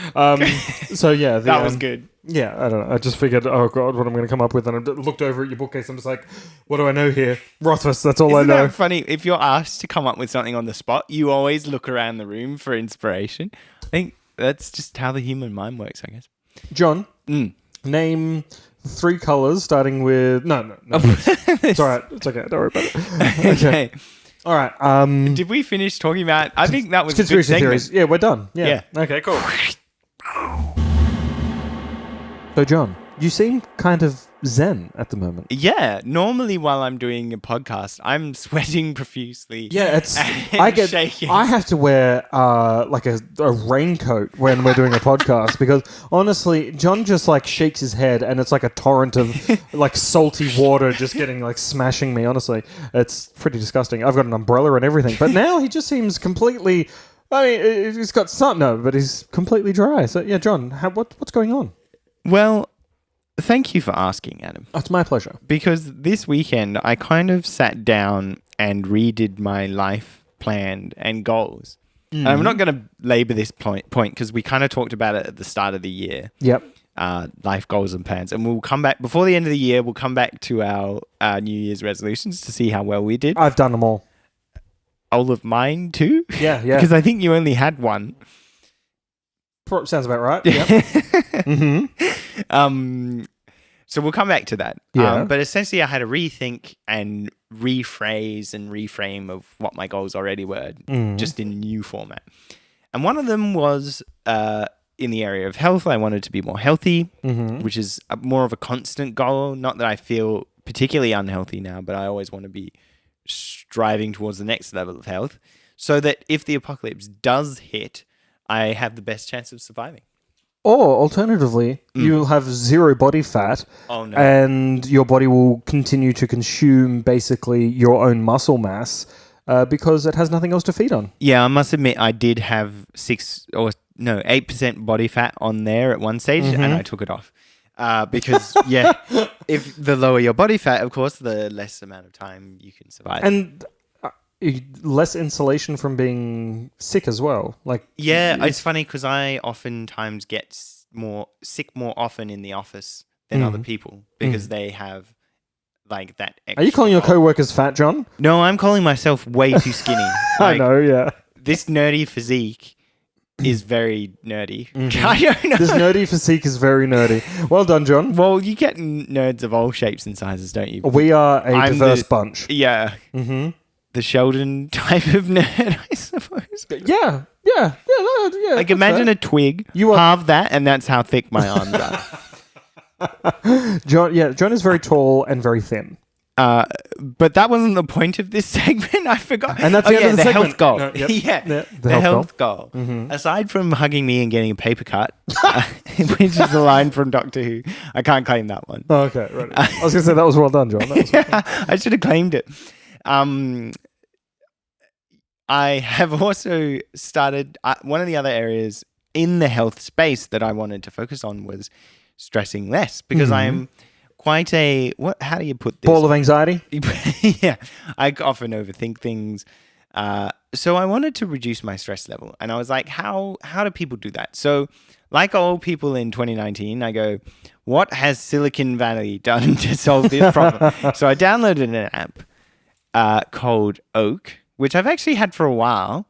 So yeah, that was good. Yeah, I don't know. I just figured, oh god, what I'm going to come up with, and I looked over at your bookcase. I'm just like, what do I know here? Rothfuss. That's all I know. Isn't that funny? If you're asked to come up with something on the spot, you always look around the room for inspiration. I think that's just how the human mind works, I guess. John, name 3 colors starting with no. It's all right. It's okay. Don't worry about it. Okay. All right. Did we finish talking about? I think that was conspiracy theories. Yeah, we're done. Yeah. Okay. Cool. So, John, you seem kind of zen at the moment. Yeah. Normally, while I'm doing a podcast, I'm sweating profusely. Yeah, shaking. I have to wear like a raincoat when we're doing a podcast because honestly, John just shakes his head and it's like a torrent of salty water just getting smashing me. Honestly, it's pretty disgusting. I've got an umbrella and everything, but now he just seems completely. I mean, he's got something, but he's completely dry. So yeah, John, what's going on? Well, thank you for asking, Adam. It's my pleasure. Because this weekend, I kind of sat down and redid my life plan and goals. And I'm not going to labor this point because we kind of talked about it at the start of the year. Yep. Life goals and plans. And we'll come back, before the end of the year, we'll come back to our New Year's resolutions to see how well we did. I've done them all. All of mine too? Yeah. Because I think you only had one. Sounds about right. Yeah. So we'll come back to that. Yeah. But essentially, I had to rethink and rephrase and reframe of what my goals already were, just in a new format. And one of them was in the area of health. I wanted to be more healthy, which is more of a constant goal. Not that I feel particularly unhealthy now, but I always want to be striving towards the next level of health so that if the apocalypse does hit, I have the best chance of surviving. Or alternatively, you'll have zero body fat, and your body will continue to consume basically your own muscle mass because it has nothing else to feed on. Yeah, I must admit, I did have 8% body fat on there at one stage, and I took it off. Because, if the lower your body fat, of course, the less amount of time you can survive. And less insulation from being sick as well. It's funny because I oftentimes get sick more often in the office than other people because they have that extra. Are you calling your co-workers fat, John? No, I'm calling myself way too skinny. I know, yeah. This nerdy physique is very nerdy. I don't know. This nerdy physique is very nerdy. Well done, John. Well, you get nerds of all shapes and sizes, don't you? We are a diverse bunch. Yeah. The Sheldon type of nerd, I suppose. Yeah. Like imagine a twig, halve that, and that's how thick my arms are. John is very tall and very thin. But that wasn't the point of this segment. I forgot. And that's the end of the segment. Health goal. No, The health goal. Aside from hugging me and getting a paper cut, which is a line from Doctor Who, I can't claim that one. Oh, okay, right. I was going to say that was well done, John. I should have claimed it. I have also started one of the other areas in the health space that I wanted to focus on was stressing less because I'm quite how do you put this? Ball of anxiety? Yeah. I often overthink things. So I wanted to reduce my stress level. And I was like, how do people do that? So like old people in 2019, I go, what has Silicon Valley done to solve this problem? So I downloaded an app called Oak, which I've actually had for a while,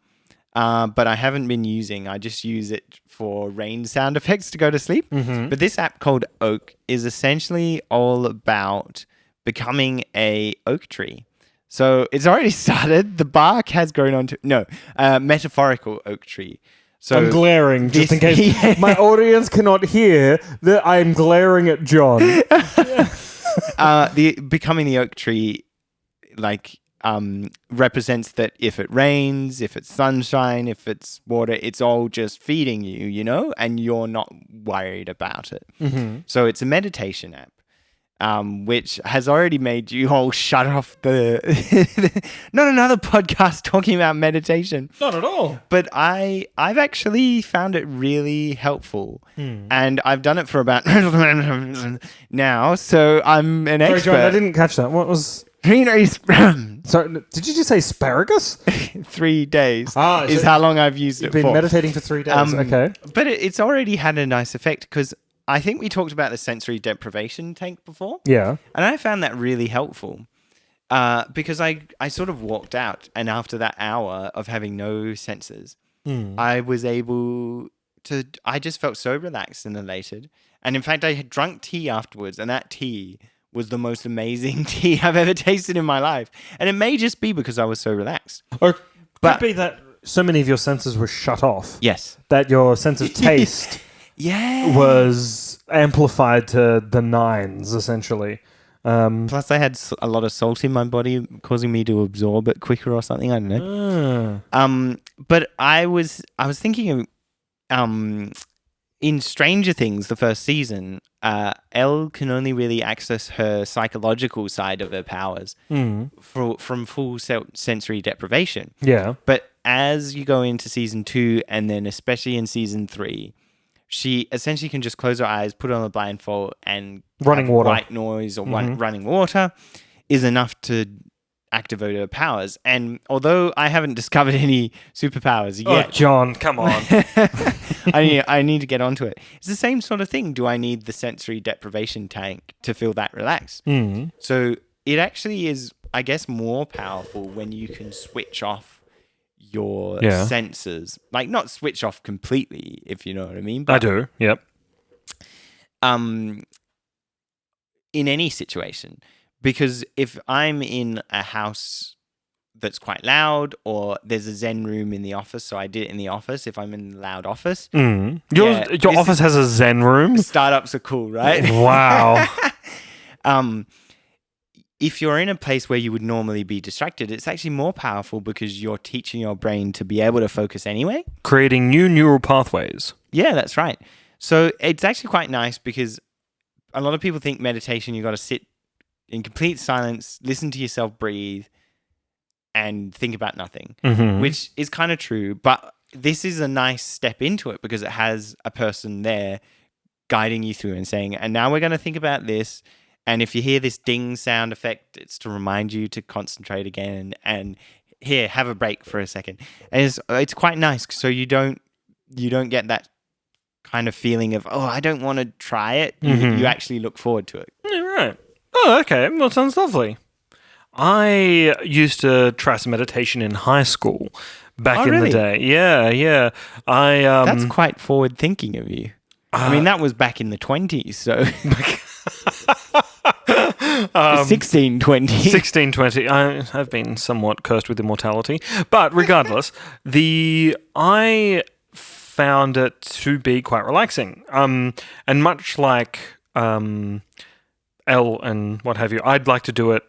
but I haven't been using. I just use it for rain sound effects to go to sleep. But this app called Oak is essentially all about becoming a oak tree. So it's already started. The bark has grown onto metaphorical oak tree. So I'm glaring just in case my audience cannot hear that I'm glaring at John. Becoming the oak tree, represents that if it rains, if it's sunshine, if it's water, it's all just feeding you, and you're not worried about it. So it's a meditation app. Which has already made you all shut off not another podcast talking about meditation. Not at all. But I've actually found it really helpful. And I've done it for about now, so I'm an expert. Sorry, John, I didn't catch that. What was... Sorry, did you just say asparagus? 3 days is how long I've used it for. You've been meditating for 3 days, okay. But it's already had a nice effect because I think we talked about the sensory deprivation tank before. Yeah. And I found that really helpful because I sort of walked out and after that hour of having no senses, I was able to, I just felt so relaxed and elated. And in fact, I had drunk tea afterwards and that tea was the most amazing tea I've ever tasted in my life. And it may just be because I was so relaxed. Or could be that so many of your senses were shut off. Yes. That your sense of taste... was amplified to the nines, essentially. Plus, I had a lot of salt in my body, causing me to absorb it quicker or something. I don't know. But I was thinking of, in Stranger Things, the first season, Elle can only really access her psychological side of her powers from full sensory deprivation. Yeah. But as you go into season 2, and then especially in season 3, she essentially can just close her eyes, put on a blindfold, and running water, white noise or running water is enough to activate her powers. And although I haven't discovered any superpowers yet, oh, John, come on, I need to get onto it. It's the same sort of thing. Do I need the sensory deprivation tank to feel that relaxed? So it actually is, I guess, more powerful when you can switch off your senses, like not switch off completely, if you know what I mean. But, I do. Yep. In any situation, because if I'm in a house that's quite loud, or there's a Zen room in the office, so I did it in the office. If I'm in a loud office, your office has a Zen room. Startups are cool, right? Wow. If you're in a place where you would normally be distracted, it's actually more powerful because you're teaching your brain to be able to focus anyway. Creating new neural pathways. Yeah, that's right. So it's actually quite nice because a lot of people think meditation, you got to sit in complete silence, listen to yourself breathe, and think about nothing, which is kind of true. But this is a nice step into it because it has a person there guiding you through and saying, and now we're going to think about this. And if you hear this ding sound effect, it's to remind you to concentrate again. And here, have a break for a second. And it's quite nice, so you don't get that kind of feeling of, oh, I don't want to try it. You actually look forward to it. Yeah, right. Oh, okay. Well, sounds lovely. I used to try some meditation in high school back in the day. Yeah. That's quite forward thinking of you. I mean, that was back in the 20s, so 1620. 1620. I've been somewhat cursed with immortality, but regardless, I found it to be quite relaxing. And much like Elle and what have you, I'd like to do it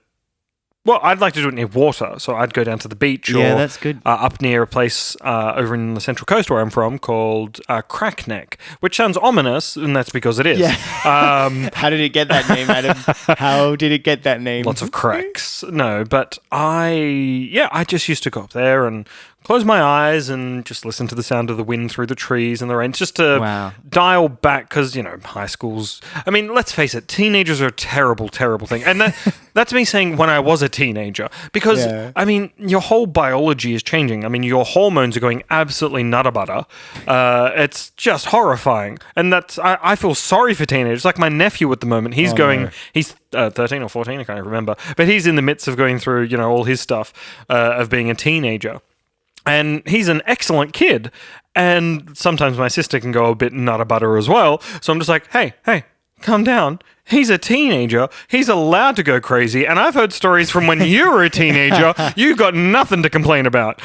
near water. So I'd go down to the beach or that's good. Up near a place over in the Central Coast where I'm from called Crackneck, which sounds ominous, and that's because it is. Yeah. How did it get that name, Adam? How did it get that name? Lots of cracks. No, but I just used to go up there and close my eyes and just listen to the sound of the wind through the trees and the rain, just to dial back, because, high schools... I mean, let's face it, teenagers are a terrible, terrible thing. And that's me saying when I was a teenager, because, I mean, your whole biology is changing. I mean, your hormones are going absolutely nutter butter. It's just horrifying. And I feel sorry for teenagers. Like my nephew at the moment, he's 13 or 14, I can't remember. But he's in the midst of going through, all his stuff of being a teenager. And he's an excellent kid. And sometimes my sister can go a bit nutter butter as well. So I'm just like, hey, calm down. He's a teenager. He's allowed to go crazy. And I've heard stories from when you were a teenager. You've got nothing to complain about.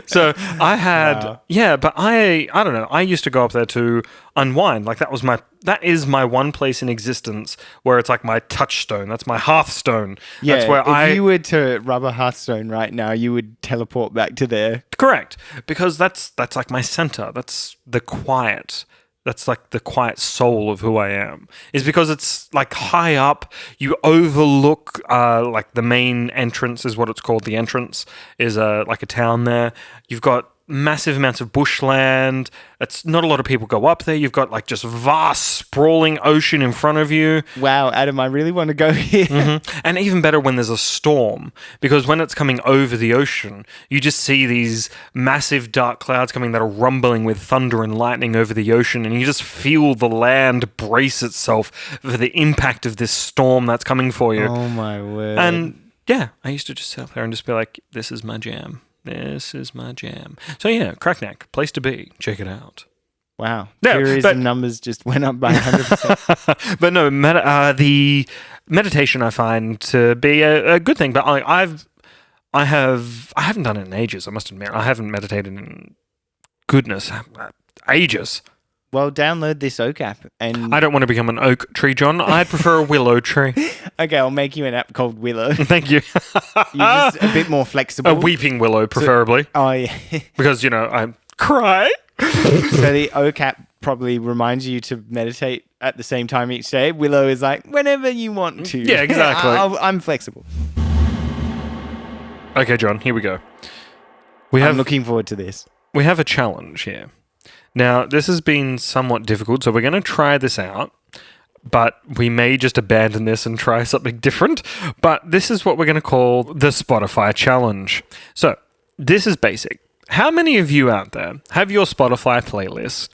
So I had, but I don't know. I used to go up there to unwind. Like that is my one place in existence where it's like my touchstone. That's my hearthstone. Yeah, that's where if you were to rub a hearthstone right now, you would teleport back to there. Correct. Because that's like my center. That's the quiet. That's like the quiet soul of who I am, is because it's like high up. You overlook like the main entrance is what it's called. The entrance is like a town there. You've got massive amounts of bushland. It's not a lot of people go up there. You've got like just vast sprawling ocean in front of you. Wow, Adam, I really want to go here. And even better when there's a storm, because when it's coming over the ocean, you just see these massive dark clouds coming that are rumbling with thunder and lightning over the ocean, and you just feel the land brace itself for the impact of this storm that's coming for you. Oh my word. And I used to just sit up there and just be like, this is my jam. This is my jam. So Crackneck, place to be. Check it out. Wow. Tourism numbers just went up by 100%. But no, the meditation I find to be a good thing. But I haven't done it in ages, I must admit. I haven't meditated in ages. Well, download this Oak app. And I don't want to become an oak tree, John. I'd prefer a willow tree. Okay, I'll make you an app called Willow. Thank you. You're just a bit more flexible. A weeping willow, preferably. Oh, yeah. Because, I cry. So the Oak app probably reminds you to meditate at the same time each day. Willow is like, whenever you want to. Yeah, exactly. I'm flexible. Okay, John, here we go. I'm looking forward to this. We have a challenge here. Now, this has been somewhat difficult, so we're going to try this out, but we may just abandon this and try something different. But this is what we're going to call the Spotify challenge. So, this is basic. How many of you out there have your Spotify playlist,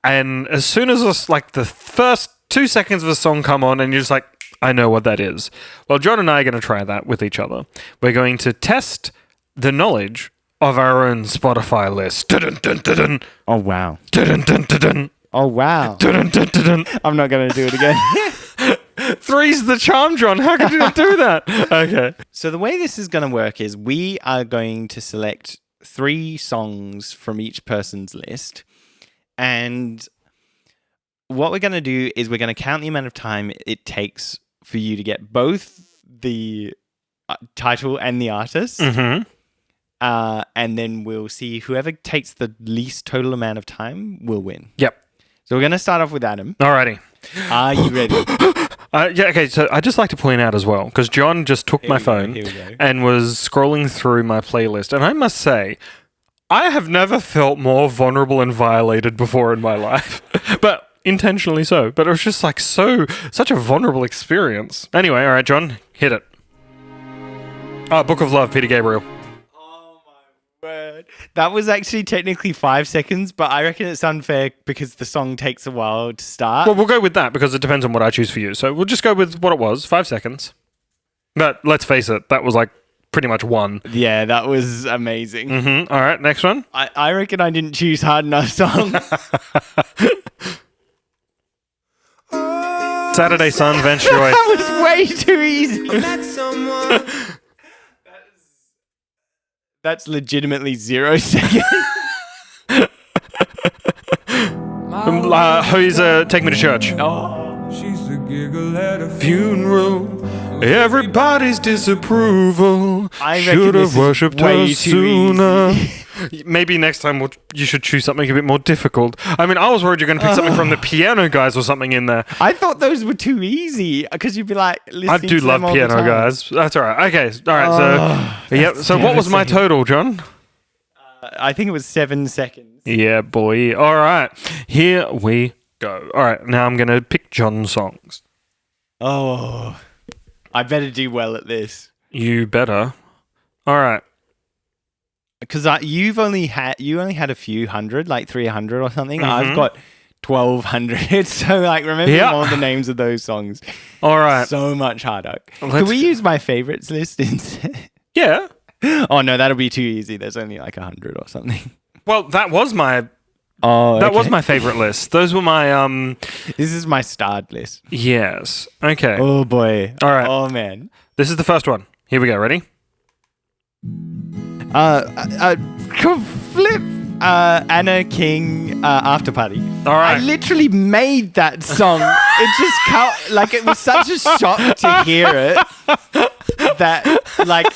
and as soon as the first 2 seconds of a song come on, and you're just like, I know what that is? Well, John and I are going to try that with each other. We're going to test the knowledge of our own Spotify list. Dun, dun, dun, dun. Oh, wow. Dun, dun, dun, dun. Oh, wow. Dun, dun, dun, dun. I'm not going to do it again. 3's the charm, John. How could you not do that? Okay. So the way this is going to work is we are going to select 3 songs from each person's list. And what we're going to do is we're going to count the amount of time it takes for you to get both the title and the artist. Mm-hmm. And then we'll see whoever takes the least total amount of time will win. Yep. So we're going to start off with Adam. Alrighty. Are you ready? Yeah, okay, so I'd just like to point out as well, because John just took my phone and was scrolling through my playlist, and I must say, I have never felt more vulnerable and violated before in my life. But intentionally so. But it was just like such a vulnerable experience. Anyway, alright, John, hit it. Book of Love, Peter Gabriel. Word. That was actually technically 5 seconds, but I reckon it's unfair because the song takes a while to start. Well, we'll go with that because it depends on what I choose for you. So we'll just go with what it was, 5 seconds. But let's face it, that was like pretty much 1. Yeah, that was amazing. Mm-hmm. All right, next one. I reckon I didn't choose hard enough songs. Saturday Sun, Vance Joy. That was way too easy. That's legitimately 0 seconds. Who's Take Me to Church? Oh. She's the giggle at a Funeral. Everybody's disapproval. I reckon Should this have is worshipped way her too sooner. Maybe next time you should choose something a bit more difficult. I mean, I was worried you're going to pick something from the Piano Guys or something in there. I thought those were too easy because you'd be like, listening I do to love them all the Piano time. Guys. That's all right. Okay. All right. So, yep. So, what was my total, John? I think it was 7 seconds. Yeah, boy. All right. Here we go. All right. Now I'm going to pick John's songs. Oh, I better do well at this. You better. All right. Because you only had a few hundred, like 300 or something. Mm-hmm. I've got 1,200. So, like, remembering all the names of those songs. All right. So much harder. Can we use my favorites list instead? Yeah. Oh, no, that'll be too easy. There's only like 100 or something. Well, that was my favorite list. Those were my This is my starred list. Yes. Okay. Oh, boy. All right. Oh, man. This is the first one. Here we go. Ready? Flip Anna King After Party. All right. I literally made that song. It just it was such a shock to hear it that like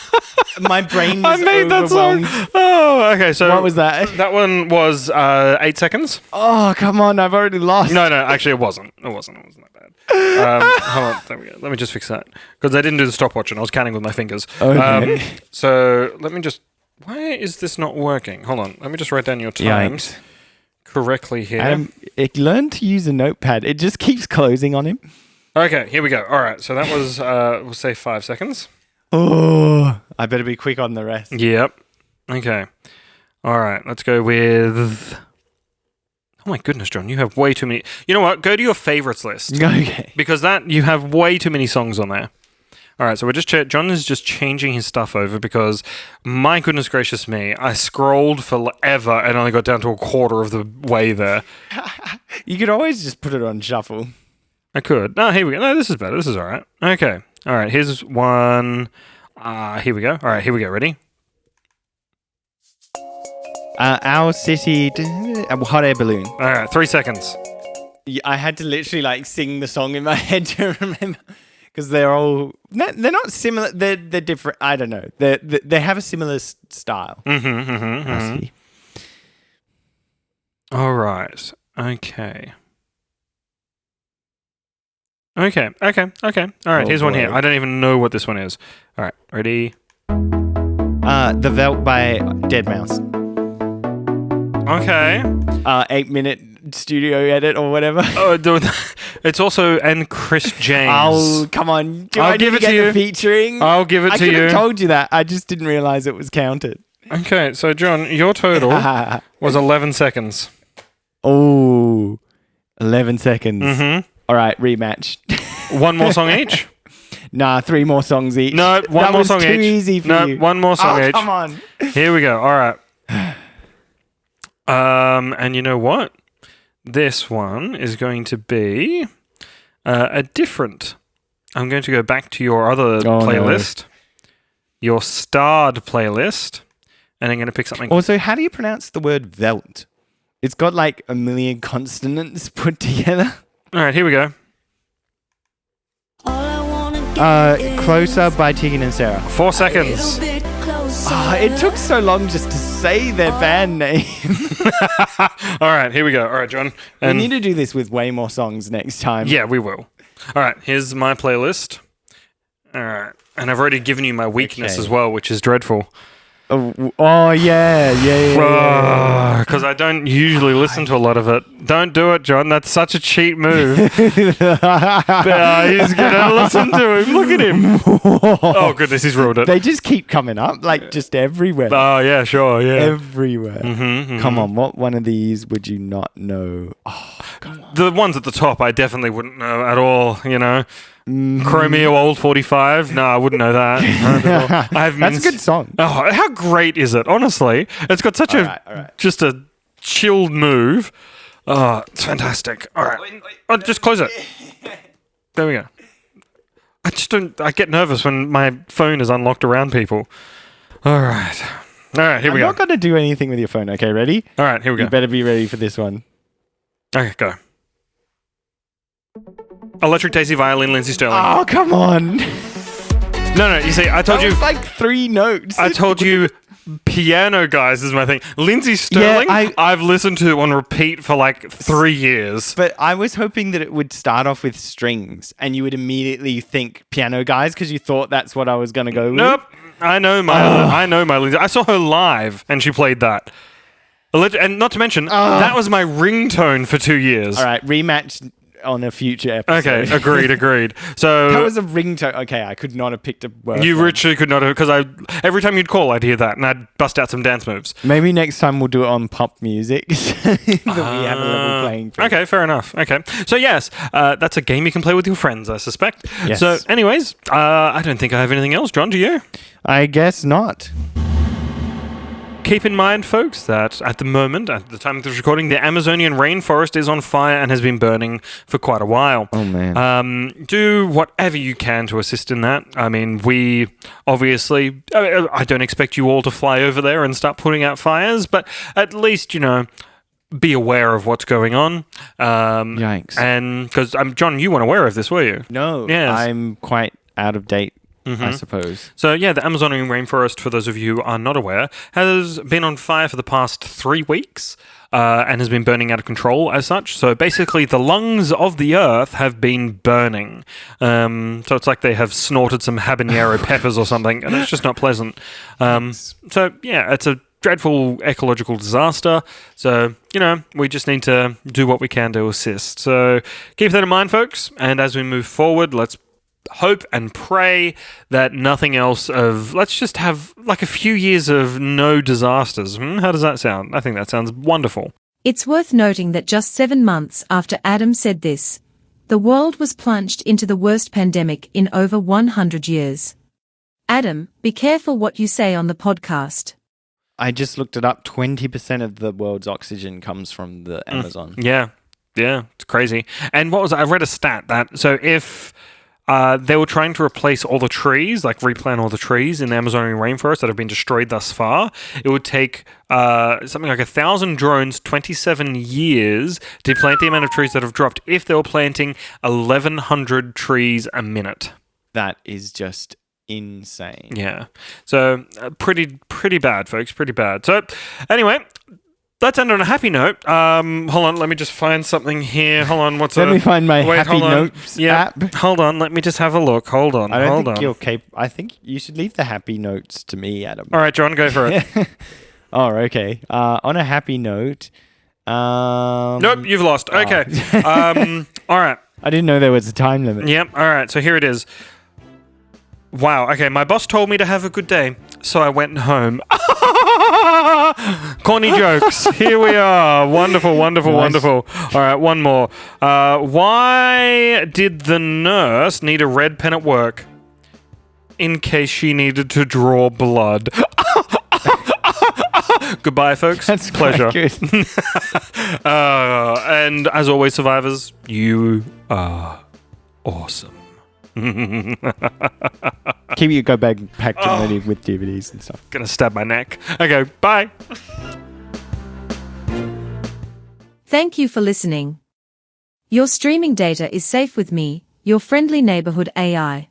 my brain was overwhelmed. Oh, okay. So what was that? That one was 8 seconds. Oh, come on! I've already lost. No, actually, it wasn't. It wasn't that bad. Hold on. There we go. Let me just fix that because I didn't do the stopwatch and I was counting with my fingers. Okay. So let me just. Why is this not working? Hold on. Let me just write down your times correctly here. Learn to use a notepad. It just keeps closing on him. Okay, here we go. All right. So that was, we'll say 5 seconds. Oh, I better be quick on the rest. Yep. Okay. All right. Let's go with. Oh my goodness, John, you have way too many. You know what? Go to your favorites list. Okay. Because you have way too many songs on there. All right, so we're John is just changing his stuff over because, my goodness gracious me, I scrolled forever and only got down to a quarter of the way there. You could always just put it on shuffle. I could. No, here we go. No, this is better. This is all right. Okay. All right, here's one. Here we go. All right, here we go. Ready? Our City, Hot Air Balloon. All right, 3 seconds. I had to literally sing the song in my head to remember. Because they're not similar. They're different. I don't know. They have a similar style. All right. Okay. All right. Here's one here. I don't even know what this one is. All right. Ready? The Veldt by Dead Mouse. Okay. 8-minute studio edit or whatever. Oh, it's also and Chris James. Oh, come on! I'll give it to you. Featuring. I'll give it to you. I could have told you that. I just didn't realize it was counted. Okay, so John, your total was 11 seconds. Oh, 11 seconds. Mm-hmm. All right, rematch. One more song each. Nah, 3 more songs each. No, one more song each. That was too easy for you. No, one more song each. Come on. Here we go. All right. And you know what? This one is going to be a different. I'm going to go back to your other playlist, your starred playlist, and I'm going to pick something. Also, how do you pronounce the word Welt? It's got like a million consonants put together. All right, here we go. Closer by Tegan and Sarah. 4 seconds. It took so long just to say their band name. All right, here we go. All right, John. We need to do this with way more songs next time. Yeah, we will. All right, here's my playlist. All right. And I've already given you my weakness as well, which is dreadful. Oh, yeah. Because I don't usually listen to a lot of it. Don't do it, John. That's such a cheap move. He's going to listen to him. Look at him. Oh, goodness, he's ruined it. They just keep coming up, like, just everywhere. Oh, yeah, sure, yeah. Everywhere. Come on, what one of these would you not know? Oh, come on. The ones at the top I definitely wouldn't know at all, you know. Chromeo Old 45? No, I wouldn't know that. That's a good song. Oh, how great is it? Honestly, it's got such just a chilled move. Oh, it's fantastic. All right, just close it. There we go. I get nervous when my phone is unlocked around people. All right, here we go. I'm not going to do anything with your phone. Okay, ready? All right, here we go. You better be ready for this one. Okay, go. Electric Daisy Violin, Lindsay Sterling. Oh, come on. No, you see, I told you. It's like 3 notes. I told you Piano Guys is my thing. Lindsay Sterling, I've listened to on repeat for like 3 years. But I was hoping that it would start off with strings and you would immediately think Piano Guys because you thought that's what I was going to go with. Nope. I know my Lindsay. I saw her live and she played that. And not to mention, that was my ringtone for 2 years. All right, rematch on a future episode. Okay, agreed. So that was a ringtone. Okay, I could not have picked a word. You literally could not have, because every time you'd call, I'd hear that, and I'd bust out some dance moves. Maybe next time we'll do it on pop music that we have a level playing field. Okay, fair enough. Okay, so yes, that's a game you can play with your friends, I suspect. Yes. So, anyways, I don't think I have anything else. John, do you? I guess not. Keep in mind, folks, that at the moment, at the time of this recording, the Amazonian rainforest is on fire and has been burning for quite a while. Oh, man. Do whatever you can to assist in that. I mean, we obviously, I don't expect you all to fly over there and start putting out fires, but at least, be aware of what's going on. Yikes. And because, John, you weren't aware of this, were you? No, yes. I'm quite out of date. I suppose. So, yeah, the Amazonian rainforest, for those of you who are not aware, has been on fire for the past 3 weeks and has been burning out of control as such. So, basically, the lungs of the earth have been burning. So, it's like they have snorted some habanero peppers or something, and it's just not pleasant. So, yeah, it's a dreadful ecological disaster. So, we just need to do what we can to assist. So, keep that in mind, folks. And as we move forward, let's hope and pray that nothing else let's just have like a few years of no disasters. How does that sound? I think that sounds wonderful. It's worth noting that just 7 months after Adam said this, the world was plunged into the worst pandemic in over 100 years. Adam, be careful what you say on the podcast. I just looked it up. 20% of the world's oxygen comes from the Amazon. Yeah, it's crazy. And what was I read a stat that, so if they were trying to replace all the trees, like replant all the trees in the Amazonian rainforest that have been destroyed thus far. It would take something like 1,000 drones, 27 years to plant the amount of trees that have dropped if they were planting 1,100 trees a minute. That is just insane. Yeah. So pretty bad, folks. Pretty bad. So anyway, let's end on a happy note. Hold on, let me just find something here. Hold on, let me find my Happy Notes app. Hold on, let me just have a look. Hold on. I think you should leave the happy notes to me, Adam. All right, John, go for it. Oh, okay. On a happy note. Nope, you've lost. Okay. All right. I didn't know there was a time limit. Yep. All right. So here it is. Wow. Okay. My boss told me to have a good day, so I went home. Corny jokes. Here we are. Wonderful. Nice. All right, one more. Why did the nurse need a red pen at work? in case she needed to draw blood. Goodbye, folks. That's Pleasure. quite good. And as always, survivors, you are awesome. Keep your go back journey with DVDs and stuff. Gonna stab my neck. Okay, bye. Thank you for listening. Your streaming data is safe with me, your friendly neighborhood AI.